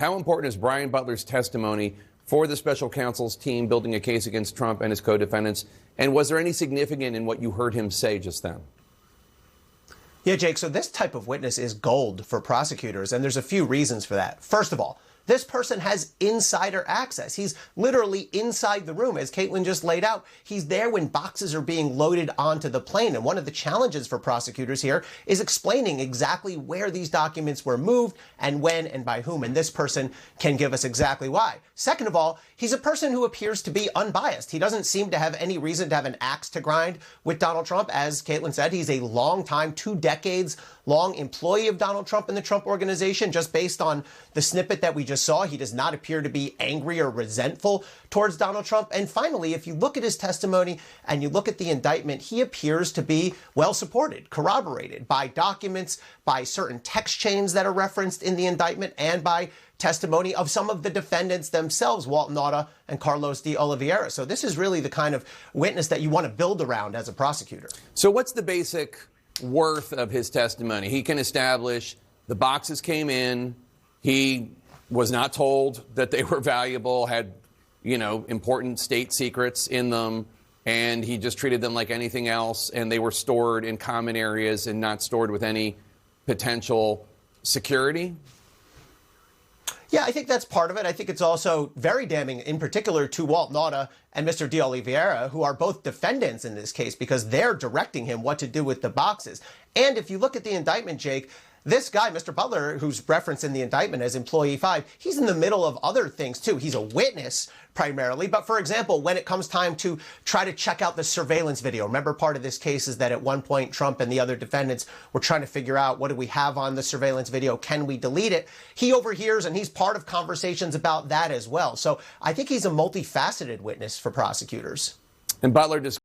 How important is Brian Butler's testimony for the special counsel's team building a case against Trump and his co-defendants? And was there any significance in what you heard him say just then? Yeah, Jake, so this type of witness is gold for prosecutors, and there's a few reasons for that. First of all, this person has insider access. He's literally inside the room, as Caitlin just laid out. He's there when boxes are being loaded onto the plane. And one of the challenges for prosecutors here is explaining exactly where these documents were moved and when and by whom. And this person can give us exactly why. Second of all, he's a person who appears to be unbiased. He doesn't seem to have any reason to have an axe to grind with Donald Trump. As Caitlin said, he's a long time, 2 decades long employee of Donald Trump and the Trump organization. Just based on the snippet that we just saw, he does not appear to be angry or resentful towards Donald Trump. And finally, if you look at his testimony and you look at the indictment, he appears to be well supported, corroborated by documents, by certain text chains that are referenced in the indictment, and by testimony of some of the defendants themselves, Walt Nauta and Carlos de Oliveira. So this is really the kind of witness that you want to build around as a prosecutor. So what's the basic worth of his testimony? He can establish the boxes came in, he was not told that they were valuable, had, important state secrets in them, and he just treated them like anything else, and they were stored in common areas and not stored with any potential security? Yeah, I think that's part of it. I think it's also very damning, in particular, to Walt Nauta and Mr. de Oliveira, who are both defendants in this case, because they're directing him what to do with the boxes. And if you look at the indictment, Jake, this guy, Mr. Butler, who's referenced in the indictment as Employee 5, he's in the middle of other things, too. He's a witness, primarily. But, for example, when it comes time to try to check out the surveillance video, remember part of this case is that at one point Trump and the other defendants were trying to figure out, what do we have on the surveillance video? Can we delete it? He overhears, and he's part of conversations about that as well. So I think he's a multifaceted witness for prosecutors. And Butler